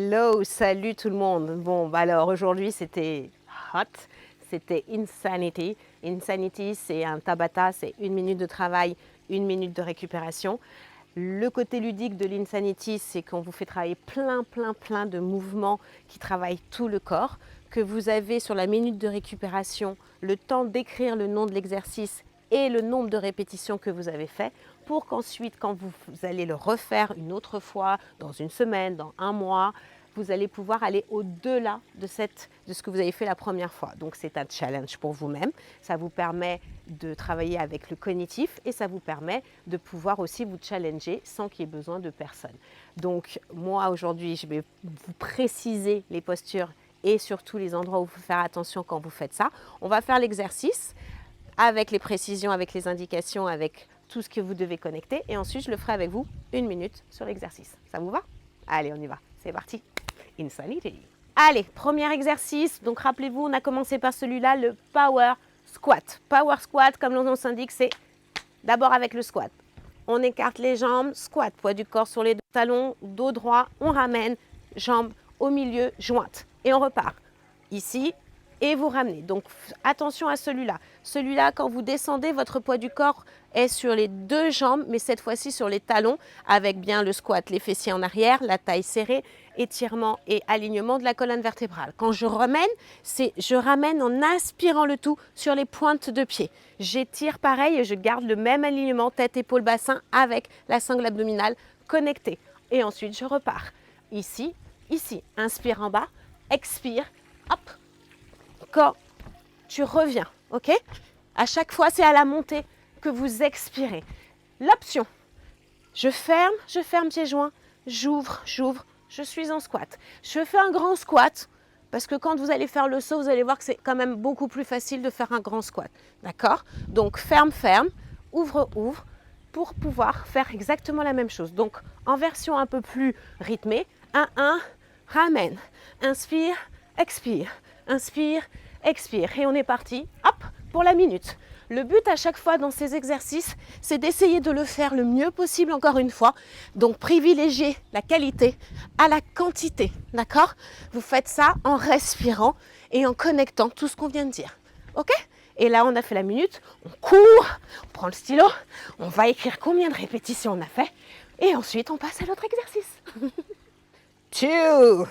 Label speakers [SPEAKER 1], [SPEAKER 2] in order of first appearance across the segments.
[SPEAKER 1] Hello, salut tout le monde. Bon, bah alors aujourd'hui c'était hot, c'était Insanity. Insanity, c'est un Tabata, c'est 1 minute de travail, 1 minute de récupération. Le côté ludique de l'Insanity, c'est qu'on vous fait travailler plein de mouvements qui travaillent tout le corps, que vous avez sur la minute de récupération le temps d'écrire le nom de l'exercice et le nombre de répétitions que vous avez fait pour qu'ensuite, quand vous allez le refaire une autre fois, dans une semaine, dans un mois, vous allez pouvoir aller au-delà de ce que vous avez fait la première fois. Donc c'est un challenge pour vous-même. Ça vous permet de travailler avec le cognitif et ça vous permet de pouvoir aussi vous challenger sans qu'il y ait besoin de personne. Donc moi aujourd'hui, je vais vous préciser les postures et surtout les endroits où il faut faire attention quand vous faites ça. On va faire l'exercice avec les précisions, avec les indications, avec tout ce que vous devez connecter. Et ensuite, je le ferai avec vous 1 minute sur l'exercice. Ça vous va? Allez, on y va. C'est parti. Insanity. Allez, premier exercice. Donc, rappelez-vous, on a commencé par celui-là, le Power Squat. Power Squat, comme le nom s'indique, c'est d'abord avec le squat. On écarte les jambes, squat, poids du corps sur les deux talons, dos droit, on ramène, jambes au milieu, jointes. Et on repart. Ici, et vous ramenez. Donc attention à celui-là. Celui-là, quand vous descendez, votre poids du corps est sur les deux jambes, mais cette fois-ci sur les talons, avec bien le squat, les fessiers en arrière, la taille serrée, étirement et alignement de la colonne vertébrale. Quand je ramène, je ramène en aspirant le tout sur les pointes de pied. J'étire pareil et je garde le même alignement tête, épaule, bassin avec la sangle abdominale connectée. Et ensuite, je repars. Ici, ici. Inspire en bas, expire, hop. Quand tu reviens, ok? À chaque fois, c'est à la montée que vous expirez. L'option, je ferme pieds joints, j'ouvre, je suis en squat. Je fais un grand squat, parce que quand vous allez faire le saut, vous allez voir que c'est quand même beaucoup plus facile de faire un grand squat, d'accord? Donc, ferme, ouvre, pour pouvoir faire exactement la même chose. Donc, en version un peu plus rythmée, 1, ramène, inspire, expire. Inspire, expire. Et on est parti, hop, pour la minute. Le but à chaque fois dans ces exercices, c'est d'essayer de le faire le mieux possible encore une fois. Donc, privilégier la qualité à la quantité, d'accord? Vous faites ça en respirant et en connectant tout ce qu'on vient de dire, ok? Et là, on a fait la minute, on court, on prend le stylo, on va écrire combien de répétitions on a fait et ensuite, on passe à l'autre exercice. Two.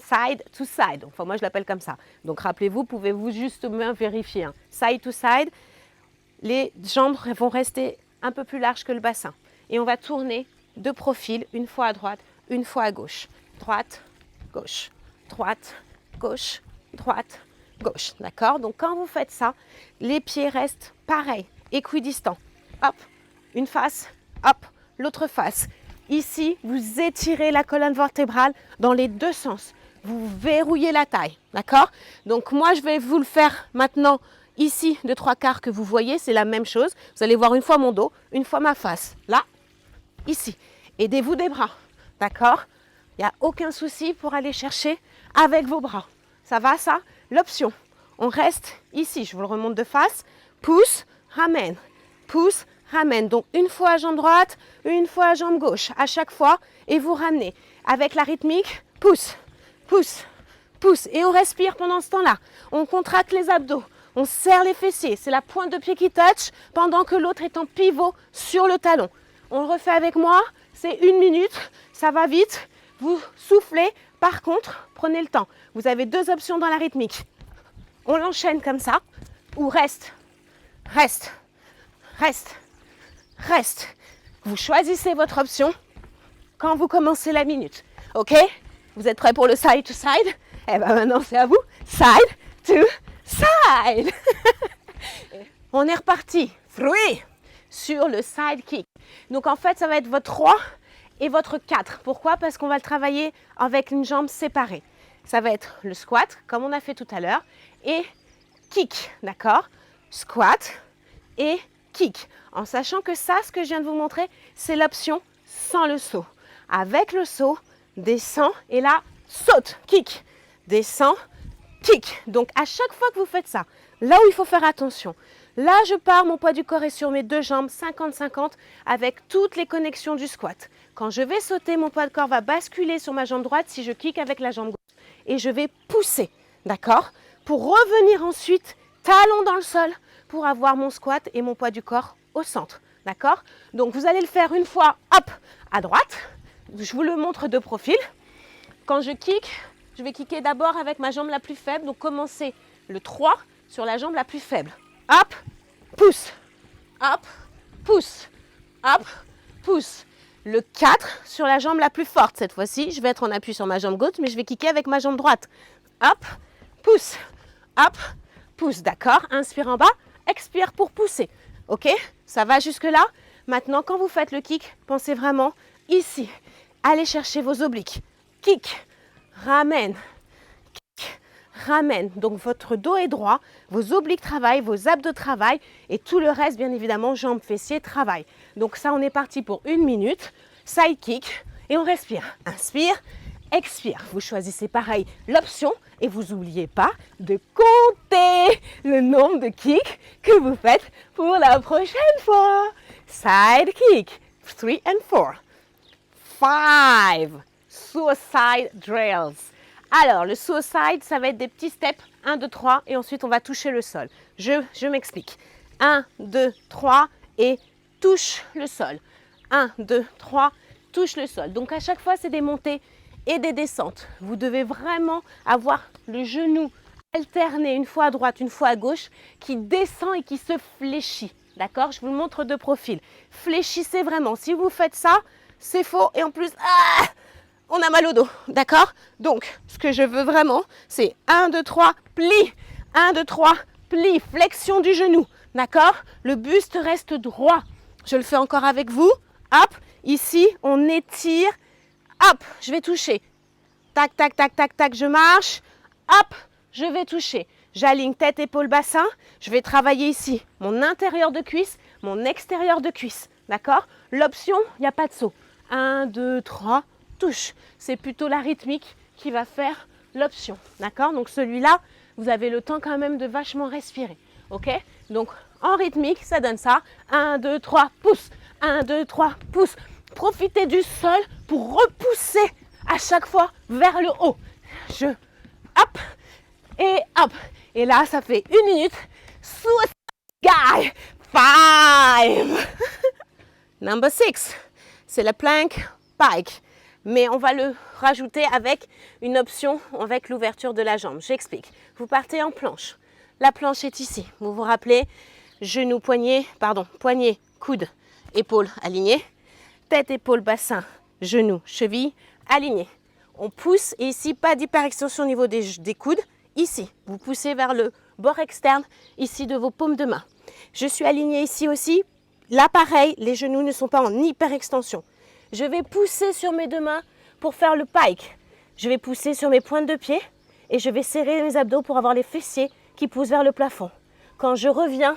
[SPEAKER 1] Side to side, enfin moi je l'appelle comme ça. Donc rappelez-vous, pouvez-vous justement vérifier. Hein. Side to side, les jambes vont rester un peu plus larges que le bassin. Et on va tourner de profil, une fois à droite, une fois à gauche. Droite, gauche, droite, gauche, droite, gauche. D'accord? Donc quand vous faites ça, les pieds restent pareils, équidistants. Hop, une face, hop, l'autre face. Ici, vous étirez la colonne vertébrale dans les deux sens. Vous verrouillez la taille, d'accord? Donc moi, je vais vous le faire maintenant ici de 3/4 que vous voyez, c'est la même chose. Vous allez voir une fois mon dos, une fois ma face. Là, ici. Aidez-vous des bras, d'accord? Il n'y a aucun souci pour aller chercher avec vos bras. Ça va, ça? L'option, on reste ici. Je vous le remonte de face. Pousse, ramène. Pousse, ramène. Donc une fois à jambe droite, une fois à jambe gauche. À chaque fois, et vous ramenez. Avec la rythmique, pousse. Pousse, pousse. Et on respire pendant ce temps-là. On contracte les abdos. On serre les fessiers. C'est la pointe de pied qui touche pendant que l'autre est en pivot sur le talon. On le refait avec moi. C'est 1 minute. Ça va vite. Vous soufflez. Par contre, prenez le temps. Vous avez 2 options dans la rythmique. On l'enchaîne comme ça. Ou reste. Reste. Reste. Reste. Vous choisissez votre option quand vous commencez la minute. OK ? Vous êtes prêts pour le side to side? Eh bien maintenant c'est à vous. Side to side. On est reparti. 3 sur le side kick. Donc en fait ça va être votre 3 et votre 4. Pourquoi? Parce qu'on va le travailler avec une jambe séparée. Ça va être le squat comme on a fait tout à l'heure et kick. D'accord? Squat et kick. En sachant que ça, ce que je viens de vous montrer, c'est l'option sans le saut. Avec le saut, descend et là, saute, kick, descend, kick. Donc à chaque fois que vous faites ça, là où il faut faire attention, Là, je pars, mon poids du corps est sur mes deux jambes, 50-50, avec toutes les connexions du squat. Quand je vais sauter, mon poids de corps va basculer sur ma jambe droite si je kick avec la jambe gauche. Et je vais pousser, d'accord? Pour revenir ensuite, talon dans le sol, pour avoir mon squat et mon poids du corps au centre, d'accord? Donc, vous allez le faire une fois, hop, à droite. Je vous le montre de profil. Quand je kick, je vais kicker d'abord avec ma jambe la plus faible. Donc, commencez le 3 sur la jambe la plus faible. Hop, pousse, hop, pousse, hop, pousse. Le 4 sur la jambe la plus forte. Cette fois-ci, je vais être en appui sur ma jambe gauche, mais je vais kicker avec ma jambe droite. Hop, pousse, hop, pousse. D'accord? Inspire en bas, expire pour pousser. Ok? Ça va jusque-là? Maintenant, quand vous faites le kick, pensez vraiment ici. Allez chercher vos obliques. Kick, ramène, kick, ramène. Donc, votre dos est droit, vos obliques travaillent, vos abdos travaillent et tout le reste, bien évidemment, jambes, fessiers travaillent. Donc, ça, on est parti pour 1 minute. Side kick et on respire. Inspire, expire. Vous choisissez pareil l'option et vous n'oubliez pas de compter le nombre de kicks que vous faites pour la prochaine fois. Side kick, 3 and 4. 5. Suicide drills. Alors, le suicide, ça va être des petits steps. 1, 2, 3 et ensuite on va toucher le sol. Je m'explique. 1, 2, 3 et touche le sol. 1, 2, 3, touche le sol. Donc à chaque fois, c'est des montées et des descentes. Vous devez vraiment avoir le genou alterné, une fois à droite, une fois à gauche, qui descend et qui se fléchit. D'accord? Je vous le montre de profil. Fléchissez vraiment. Si vous faites ça, c'est faux. Et en plus, on a mal au dos. D'accord? Donc, ce que je veux vraiment, c'est 1, 2, 3, plie. 1, 2, 3, plie. Flexion du genou. D'accord? Le buste reste droit. Je le fais encore avec vous. Hop, ici, on étire. Hop, je vais toucher. Tac, tac, tac, tac, tac, je marche. Hop, je vais toucher. J'aligne tête, épaule, bassin. Je vais travailler ici mon intérieur de cuisse, mon extérieur de cuisse. D'accord? L'option, il n'y a pas de saut. 1, 2, 3, touche. C'est plutôt la rythmique qui va faire l'option. D'accord? Donc celui-là, vous avez le temps quand même de vachement respirer. Ok? Donc en rythmique, ça donne ça. 1, 2, 3, pousse. 1, 2, 3, pousse. Profitez du sol pour repousser à chaque fois vers le haut. Hop, et hop. Et là, ça fait 1 minute. Suicide guy. 5. Number 6, c'est le plank pike. Mais on va le rajouter avec une option avec l'ouverture de la jambe. J'explique. Vous partez en planche. La planche est ici. Vous vous rappelez, genou, poignet, coude, épaule alignée. Tête, épaule, bassin, genou, cheville, alignés. On pousse et ici, pas d'hyperextension au niveau des coudes. Ici, vous poussez vers le bord externe, ici de vos paumes de main. Je suis alignée ici aussi. Là, pareil, les genoux ne sont pas en hyperextension. Je vais pousser sur mes deux mains pour faire le pike. Je vais pousser sur mes pointes de pied et je vais serrer mes abdos pour avoir les fessiers qui poussent vers le plafond. Quand je reviens,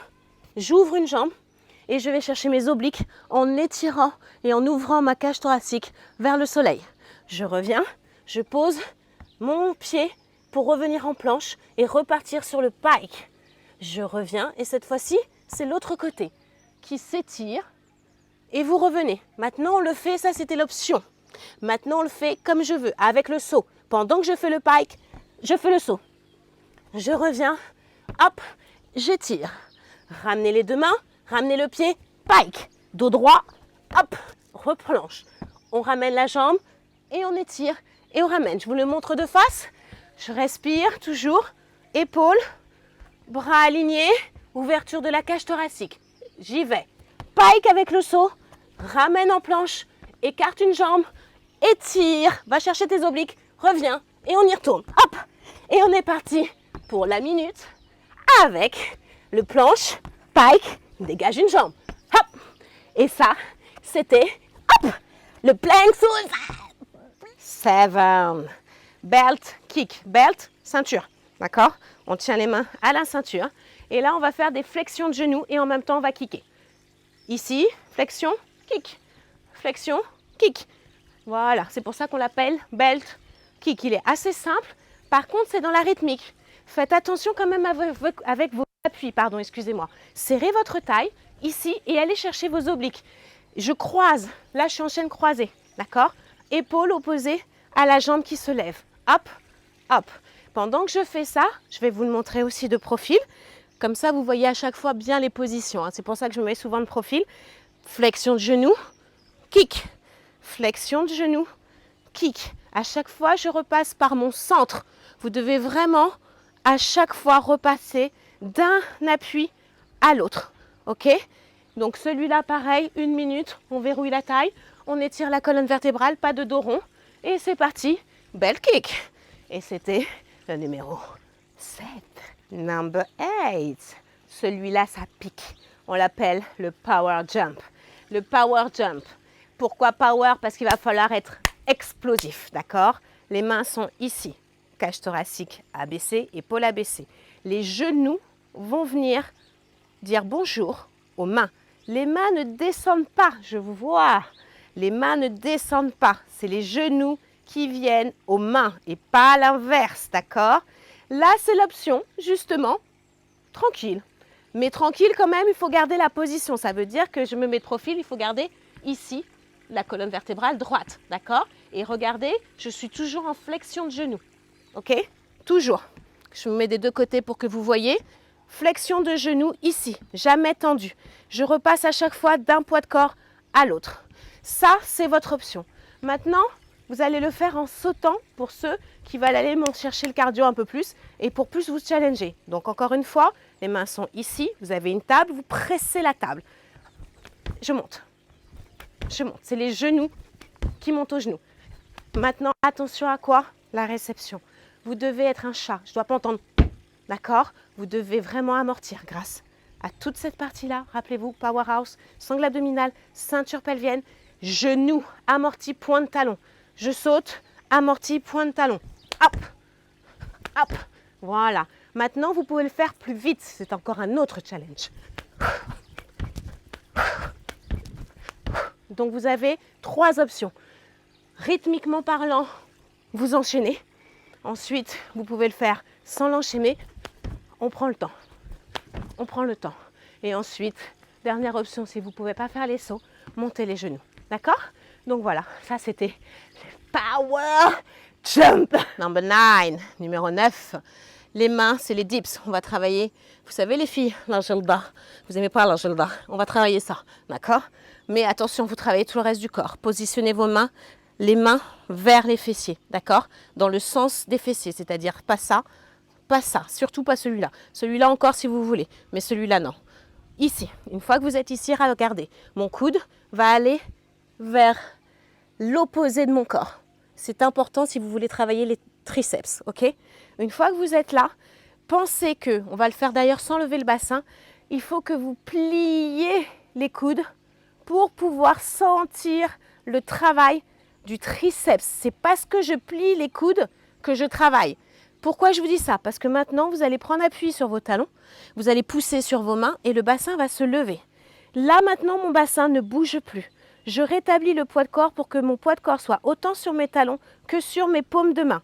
[SPEAKER 1] j'ouvre une jambe. Et je vais chercher mes obliques en étirant et en ouvrant ma cage thoracique vers le soleil. Je reviens, je pose mon pied pour revenir en planche et repartir sur le pike. Je reviens et cette fois-ci, c'est l'autre côté qui s'étire et vous revenez. Maintenant, on le fait, ça c'était l'option. Maintenant, on le fait comme je veux, avec le saut. Pendant que je fais le pike, je fais le saut. Je reviens, hop, j'étire. Ramenez les deux mains. Ramenez le pied, pike, dos droit, hop, replanche. On ramène la jambe et on étire et on ramène. Je vous le montre de face. Je respire toujours, épaules, bras alignés, ouverture de la cage thoracique. J'y vais. Pike avec le saut, ramène en planche, écarte une jambe, étire, va chercher tes obliques, reviens et on y retourne. Hop, et on est parti pour la minute avec le planche, pike, dégage une jambe. Hop. Et ça, c'était hop, le plank suicide. 7. Belt kick. Belt, ceinture. D'accord? On tient les mains à la ceinture. Et là, on va faire des flexions de genoux et en même temps, on va kicker. Ici, flexion, kick. Flexion, kick. Voilà, c'est pour ça qu'on l'appelle belt kick. Il est assez simple. Par contre, c'est dans la rythmique. Faites attention quand même avec vos appui, pardon, excusez-moi. Serrez votre taille ici et allez chercher vos obliques. Je croise, là je suis en chaîne croisée, d'accord? Épaule opposée à la jambe qui se lève. Hop, hop. Pendant que je fais ça, je vais vous le montrer aussi de profil. Comme ça, vous voyez à chaque fois bien les positions. C'est pour ça que je me mets souvent de profil. Flexion de genou, kick. Flexion de genou, kick. À chaque fois, je repasse par mon centre. Vous devez vraiment à chaque fois repasser d'un appui à l'autre. Ok? Donc celui-là, pareil, 1 minute, on verrouille la taille, on étire la colonne vertébrale, pas de dos rond. Et c'est parti, belle kick. Et c'était le numéro 7. Number 8. Celui-là, ça pique. On l'appelle le power jump. Le power jump. Pourquoi power? Parce qu'il va falloir être explosif, d'accord? Les mains sont ici. Cage thoracique abaissée, épaule abaissée. Les genoux vont venir dire bonjour aux mains. Les mains ne descendent pas, je vous vois. Les mains ne descendent pas. C'est les genoux qui viennent aux mains et pas l'inverse, d'accord? Là, c'est l'option, justement, tranquille. Mais tranquille quand même, il faut garder la position. Ça veut dire que je me mets de profil, il faut garder ici la colonne vertébrale droite, d'accord? Et regardez, je suis toujours en flexion de genou, ok? Toujours. Je me mets des deux côtés pour que vous voyez. Flexion de genou ici, jamais tendu. Je repasse à chaque fois d'un poids de corps à l'autre. Ça, c'est votre option. Maintenant, vous allez le faire en sautant pour ceux qui veulent aller chercher le cardio un peu plus et pour plus vous challenger. Donc encore une fois, les mains sont ici, vous avez une table, vous pressez la table. Je monte. Je monte. C'est les genoux qui montent aux genoux. Maintenant, attention à quoi? La réception. Vous devez être un chat. Je ne dois pas entendre. D'accord? Vous devez vraiment amortir grâce à toute cette partie-là. Rappelez-vous, powerhouse, sangle abdominale, ceinture pelvienne, genoux, amorti, point de talon. Je saute, amorti, point de talon. Hop, hop. Voilà. Maintenant, vous pouvez le faire plus vite. C'est encore un autre challenge. Donc, vous avez 3 options. Rythmiquement parlant, vous enchaînez. Ensuite, vous pouvez le faire sans l'enchaîner. On prend le temps. On prend le temps. Et ensuite, dernière option, si vous ne pouvez pas faire les sauts, montez les genoux. D'accord? Donc voilà, ça c'était le power jump. Number 9, numéro 9. Les mains, c'est les dips. On va travailler, vous savez les filles, l'agilda. Vous n'aimez pas l'agilda. On va travailler ça. D'accord? Mais attention, vous travaillez tout le reste du corps. Positionnez vos mains, les mains vers les fessiers. D'accord? Dans le sens des fessiers, c'est-à-dire pas ça. Pas ça, surtout pas celui-là. Celui-là encore si vous voulez, mais celui-là non. Ici, une fois que vous êtes ici, regardez, mon coude va aller vers l'opposé de mon corps. C'est important si vous voulez travailler les triceps, ok? Une fois que vous êtes là, pensez que, on va le faire d'ailleurs sans lever le bassin, il faut que vous pliez les coudes pour pouvoir sentir le travail du triceps. C'est parce que je plie les coudes que je travaille. Pourquoi je vous dis ça? Parce que maintenant, vous allez prendre appui sur vos talons, vous allez pousser sur vos mains et le bassin va se lever. Là, maintenant, mon bassin ne bouge plus. Je rétablis le poids de corps pour que mon poids de corps soit autant sur mes talons que sur mes paumes de main.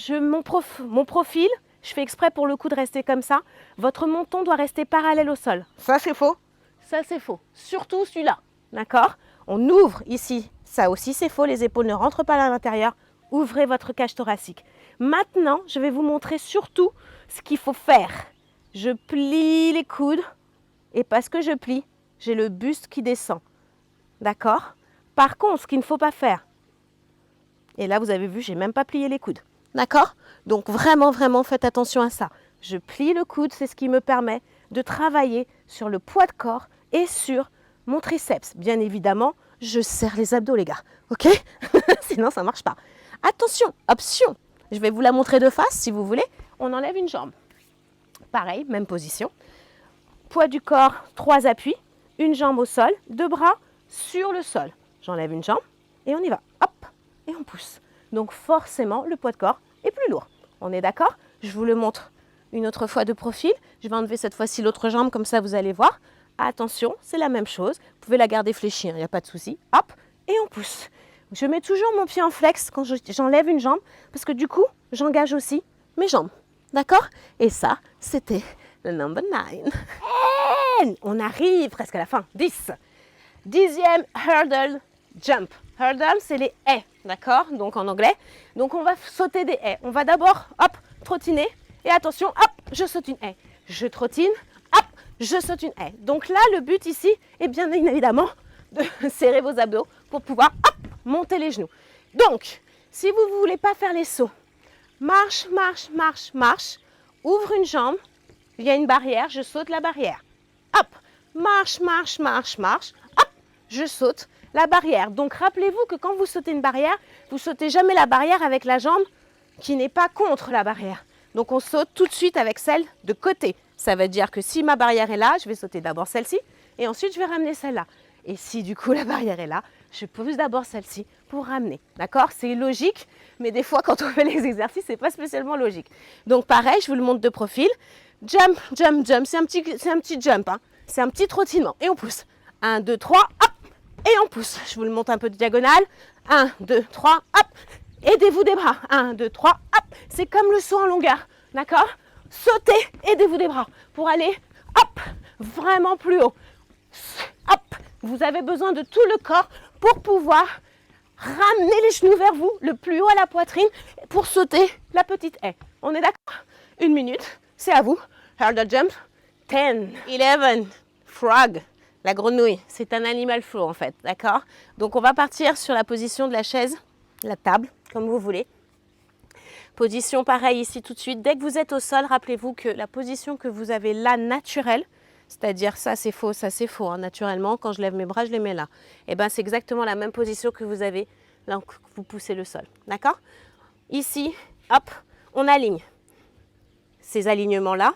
[SPEAKER 1] Mon profil, je fais exprès pour le coup de rester comme ça. Votre menton doit rester parallèle au sol. Ça, c'est faux. Ça, c'est faux. Surtout celui-là. D'accord? On ouvre ici. Ça aussi, c'est faux. Les épaules ne rentrent pas à l'intérieur. Ouvrez votre cage thoracique. Maintenant, je vais vous montrer surtout ce qu'il faut faire. Je plie les coudes et parce que je plie, j'ai le buste qui descend. D'accord? Par contre, ce qu'il ne faut pas faire, et là vous avez vu, j'ai même pas plié les coudes. D'accord? Donc vraiment, vraiment, faites attention à ça. Je plie le coude, c'est ce qui me permet de travailler sur le poids de corps et sur mon triceps. Bien évidemment, je serre les abdos, les gars. Ok? Sinon, ça ne marche pas. Attention, option. Je vais vous la montrer de face si vous voulez. On enlève une jambe. Pareil, même position. Poids du corps, 3 appuis. Une jambe au sol, 2 bras sur le sol. J'enlève une jambe et on y va. Hop, et on pousse. Donc forcément, le poids de corps est plus lourd. On est d'accord? Je vous le montre une autre fois de profil. Je vais enlever cette fois-ci l'autre jambe, comme ça vous allez voir. Attention, c'est la même chose. Vous pouvez la garder fléchie, il n'y a pas de souci. Hop, et on pousse. Je mets toujours mon pied en flex quand j'enlève une jambe, parce que du coup, j'engage aussi mes jambes. D'accord? Et ça, c'était le number 9. And on arrive presque à la fin. 10. 10e hurdle jump. Hurdle, c'est les haies, d'accord? Donc en anglais. Donc on va sauter des haies. On va d'abord, hop, trottiner. Et attention, hop, je saute une haie. Je trottine, hop, je saute une haie. Donc là, le but ici est bien évidemment de serrer vos abdos pour pouvoir, hop, monter les genoux. Donc, si vous ne voulez pas faire les sauts, marche, marche, marche, marche, ouvre une jambe, il y a une barrière, je saute la barrière. Hop, marche, marche, marche, marche, hop, je saute la barrière. Donc rappelez-vous que quand vous sautez une barrière, vous ne sautez jamais la barrière avec la jambe qui n'est pas contre la barrière. Donc on saute tout de suite avec celle de côté. Ça veut dire que si ma barrière est là, je vais sauter d'abord celle-ci et ensuite je vais ramener celle-là. Et si du coup la barrière est là, je pose d'abord celle-ci pour ramener. D'accord? C'est logique, mais des fois quand on fait les exercices, ce n'est pas spécialement logique. Donc pareil, je vous le montre de profil. Jump, jump, jump. C'est un petit jump. Hein. C'est un petit trottinement. Et on pousse. 1, 2, 3, hop. Et on pousse. Je vous le montre un peu de diagonale. 1, 2, 3, hop. Aidez-vous des bras. 1, 2, 3, hop. C'est comme le saut en longueur. D'accord? Sautez, aidez-vous des bras pour aller, hop, vraiment plus haut. Hop. Vous avez besoin de tout le corps pour pouvoir ramener les genoux vers vous, le plus haut à la poitrine, pour sauter la petite haie. On est d'accord? 1 minute, c'est à vous. Hurdle jump. 10, 11, frog. La grenouille, c'est un animal flow en fait, d'accord? Donc on va partir sur la position de la chaise, la table, comme vous voulez. Position pareille ici tout de suite. Dès que vous êtes au sol, rappelez-vous que la position que vous avez là, naturelle, c'est-à-dire ça c'est faux, hein, naturellement, quand je lève mes bras, je les mets là. Et bien c'est exactement la même position que vous avez là que vous poussez le sol, d'accord? Ici, hop, on aligne ces alignements-là,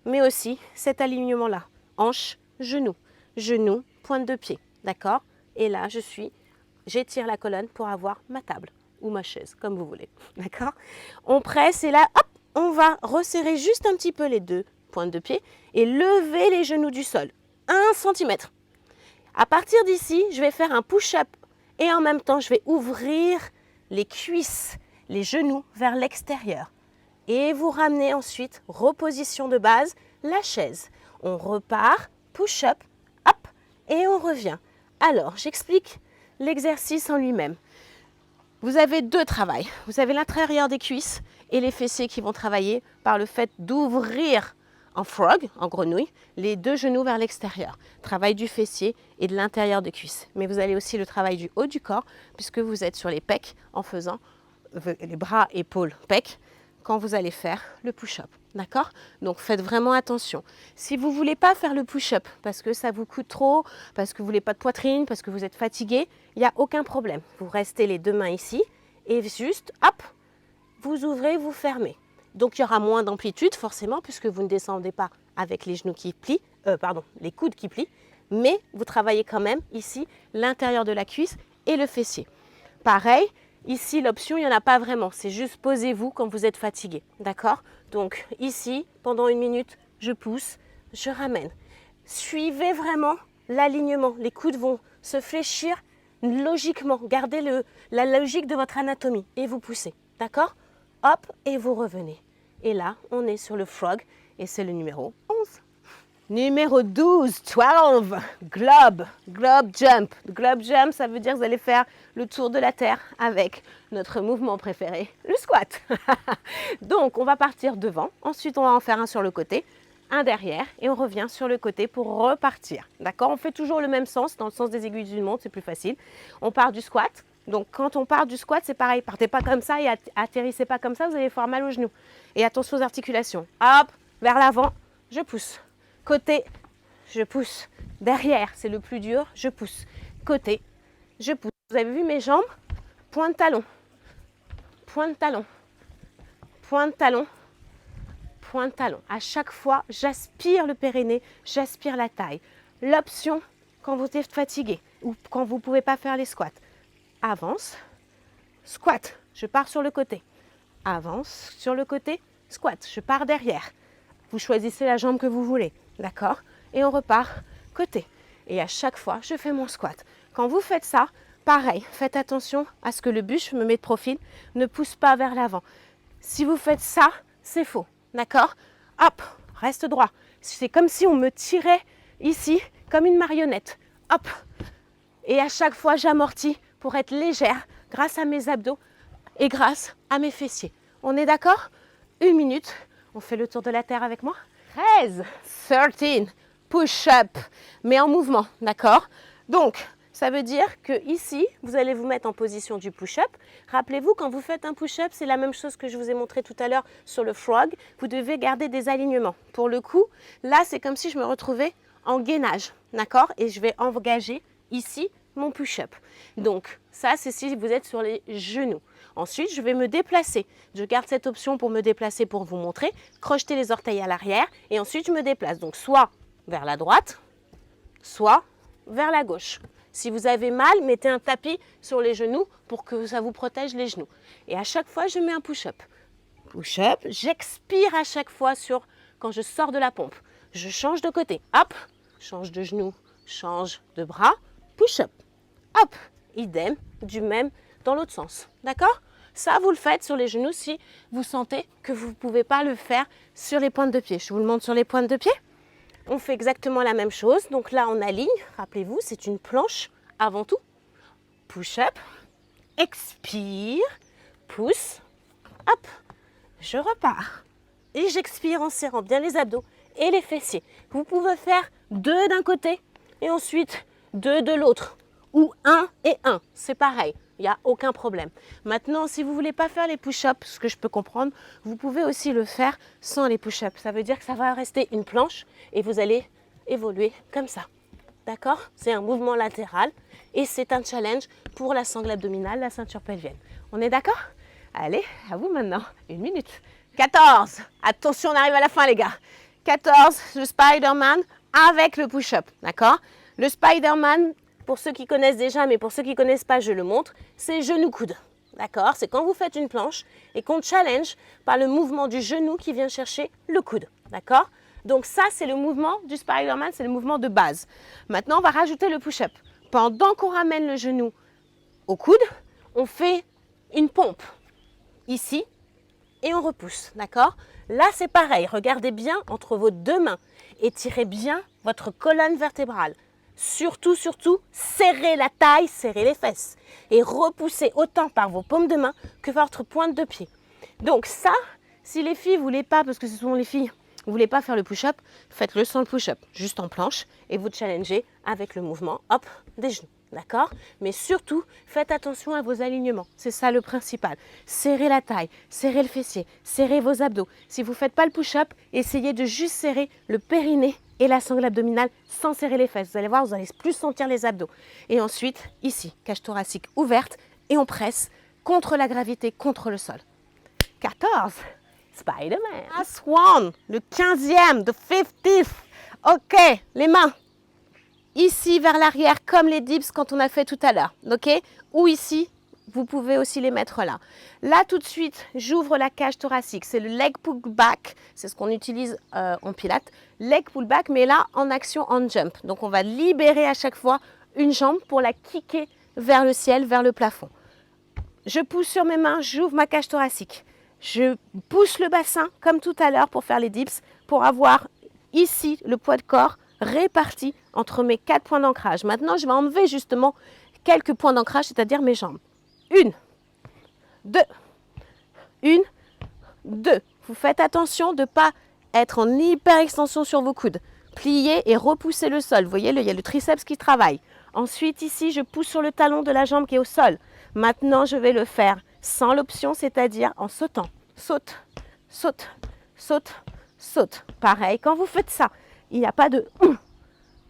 [SPEAKER 1] mais aussi cet alignement-là. Hanche, genou, genou, pointe de pied, d'accord? Et là, j'étire la colonne pour avoir ma table ou ma chaise, comme vous voulez, d'accord? On presse et là, hop, on va resserrer juste un petit peu les deux pointes de pied et lever les genoux du sol, 1 cm. À partir d'ici, je vais faire un push-up et en même temps, je vais ouvrir les cuisses, les genoux vers l'extérieur. Et vous ramenez ensuite, reposition de base, la chaise. On repart, push-up, hop, et on revient. Alors, j'explique l'exercice en lui-même. Vous avez 2 travails. Vous avez l'intérieur des cuisses et les fessiers qui vont travailler par le fait d'ouvrir en frog, en grenouille, les 2 genoux vers l'extérieur. Travail du fessier et de l'intérieur des cuisses. Mais vous avez aussi le travail du haut du corps puisque vous êtes sur les pecs en faisant les bras, épaules, pecs quand vous allez faire le push-up. D'accord? Donc faites vraiment attention. Si vous ne voulez pas faire le push-up parce que ça vous coûte trop, parce que vous ne voulez pas de poitrine, parce que vous êtes fatigué, il n'y a aucun problème. Vous restez les 2 mains ici et juste, hop, vous ouvrez, vous fermez. Donc il y aura moins d'amplitude forcément puisque vous ne descendez pas avec les genoux qui plient, les coudes qui plient, mais vous travaillez quand même ici l'intérieur de la cuisse et le fessier. Pareil, ici l'option, il n'y en a pas vraiment, c'est juste posez-vous quand vous êtes fatigué, d'accord? Donc ici, pendant 1 minute, je pousse, je ramène. Suivez vraiment l'alignement, les coudes vont se fléchir logiquement, gardez la logique de votre anatomie et vous poussez, d'accord? Hop, et vous revenez. Et là, on est sur le frog et c'est le numéro 11. Numéro 12, 12, globe jump. Globe jump, ça veut dire que vous allez faire le tour de la terre avec notre mouvement préféré, le squat. Donc, on va partir devant, ensuite on va en faire un sur le côté, un derrière et on revient sur le côté pour repartir. D'accord? On fait toujours le même sens, dans le sens des aiguilles d'une montre, c'est plus facile. On part du squat. Donc, quand on part du squat, c'est pareil. Partez pas comme ça et atterrissez pas comme ça, vous allez faire mal aux genoux. Et attention aux articulations. Hop, vers l'avant, je pousse. Côté, je pousse. Derrière, c'est le plus dur, je pousse. Côté, je pousse. Vous avez vu mes jambes? Point de talon, point de talon, point de talon, point de talon. À chaque fois, j'aspire le périnée, j'aspire la taille. L'option, quand vous êtes fatigué ou quand vous ne pouvez pas faire les squats, avance, squat, je pars sur le côté. Avance sur le côté, squat, je pars derrière. Vous choisissez la jambe que vous voulez, d'accord? Et on repart côté. Et à chaque fois, je fais mon squat. Quand vous faites ça, pareil, faites attention à ce que le buste, je me mets de profil, ne pousse pas vers l'avant. Si vous faites ça, c'est faux, d'accord? Hop, reste droit. C'est comme si on me tirait ici, comme une marionnette. Hop. Et à chaque fois, j'amortis pour être légère grâce à mes abdos et grâce à mes fessiers. On est d'accord? 1 minute. On fait le tour de la terre avec moi. 13, push-up, mais en mouvement, d'accord? Donc, ça veut dire que ici, vous allez vous mettre en position du push-up. Rappelez-vous, quand vous faites un push-up, c'est la même chose que je vous ai montré tout à l'heure sur le frog. Vous devez garder des alignements. Pour le coup, là, c'est comme si je me retrouvais en gainage, d'accord? Et je vais engager ici mon push-up. Donc, ça, c'est si vous êtes sur les genoux. Ensuite, je vais me déplacer. Je garde cette option pour me déplacer pour vous montrer. Crocheter les orteils à l'arrière et ensuite, je me déplace. Donc, soit vers la droite, soit vers la gauche. Si vous avez mal, mettez un tapis sur les genoux pour que ça vous protège les genoux. Et à chaque fois, je mets un push-up. Push-up, j'expire à chaque fois quand je sors de la pompe. Je change de côté. Hop, change de genou, change de bras, push-up. Hop, idem, du même dans l'autre sens. D'accord? Ça, vous le faites sur les genoux si vous sentez que vous ne pouvez pas le faire sur les pointes de pied. Je vous le montre sur les pointes de pied. On fait exactement la même chose. Donc là, on aligne. Rappelez-vous, c'est une planche avant tout. Push-up, expire, pousse, hop, je repars. Et j'expire en serrant bien les abdos et les fessiers. Vous pouvez faire 2 d'un côté et ensuite 2 de l'autre. Ou 1 et 1, c'est pareil, il n'y a aucun problème. Maintenant, si vous ne voulez pas faire les push-ups, ce que je peux comprendre, vous pouvez aussi le faire sans les push-ups. Ça veut dire que ça va rester une planche et vous allez évoluer comme ça. D'accord? C'est un mouvement latéral et c'est un challenge pour la sangle abdominale, la ceinture pelvienne. On est d'accord? Allez, à vous maintenant, 1 minute. 14, attention, on arrive à la fin les gars. 14, le Spider-Man avec le push-up, d'accord? Le Spider-Man, pour ceux qui connaissent déjà, mais pour ceux qui ne connaissent pas, je le montre, c'est genou-coude. D'accord? C'est quand vous faites une planche et qu'on challenge par le mouvement du genou qui vient chercher le coude. D'accord? Donc ça, c'est le mouvement du Spider-Man, c'est le mouvement de base. Maintenant, on va rajouter le push-up. Pendant qu'on ramène le genou au coude, on fait une pompe ici et on repousse. D'accord? Là, c'est pareil. Regardez bien entre vos 2 mains. Étirez bien votre colonne vertébrale. Surtout, serrez la taille, serrez les fesses et repoussez autant par vos paumes de main que votre pointe de pied. Donc ça, si les filles ne voulaient pas, parce que ce sont les filles, vous ne voulez pas faire le push-up, faites-le sans le push-up, juste en planche et vous challengez avec le mouvement, hop, des genoux. D'accord? Mais surtout, faites attention à vos alignements. C'est ça le principal. Serrez la taille, serrez le fessier, serrez vos abdos. Si vous ne faites pas le push-up, essayez de juste serrer le périnée et la sangle abdominale sans serrer les fesses. Vous allez voir, vous allez plus sentir les abdos. Et ensuite, ici, cage thoracique ouverte et on presse contre la gravité, contre le sol. 14, Spider-Man. Last one, le 15e, the 50th. Ok, les mains. Ici, vers l'arrière, comme les dips quand on a fait tout à l'heure. Ok? Ou ici, vous pouvez aussi les mettre là. Là, tout de suite, j'ouvre la cage thoracique. C'est le leg pull back. C'est ce qu'on utilise en pilates. Leg pull back, mais là, en action, en jump. Donc, on va libérer à chaque fois une jambe pour la kicker vers le ciel, vers le plafond. Je pousse sur mes mains, j'ouvre ma cage thoracique. Je pousse le bassin, comme tout à l'heure, pour faire les dips, pour avoir ici le poids de corps réparti entre mes 4 points d'ancrage. Maintenant, je vais enlever justement quelques points d'ancrage, c'est-à-dire mes jambes. 1, 2, 1, 2. Vous faites attention de ne pas être en hyper extension sur vos coudes. Pliez et repoussez le sol. Vous voyez, il y a le triceps qui travaille. Ensuite, ici, je pousse sur le talon de la jambe qui est au sol. Maintenant, je vais le faire sans l'option, c'est-à-dire en sautant. Saute, saute, saute, saute. Pareil, quand vous faites ça, il n'y a pas de...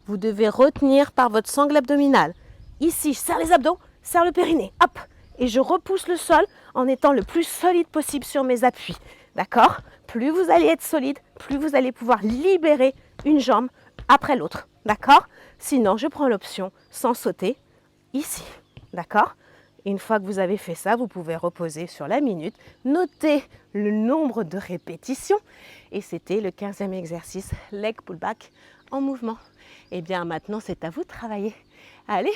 [SPEAKER 1] Vous devez retenir par votre sangle abdominale. Ici, serre les abdos, serre le périnée. Hop. Et je repousse le sol en étant le plus solide possible sur mes appuis. D'accord? Plus vous allez être solide, plus vous allez pouvoir libérer une jambe après l'autre. D'accord? Sinon, je prends l'option sans sauter ici. D'accord? Une fois que vous avez fait ça, vous pouvez reposer sur la minute, noter le nombre de répétitions. Et c'était le 15e exercice, leg pull back en mouvement. Et bien maintenant, c'est à vous de travailler. Allez,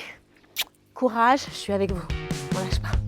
[SPEAKER 1] courage, je suis avec vous. On lâche pas.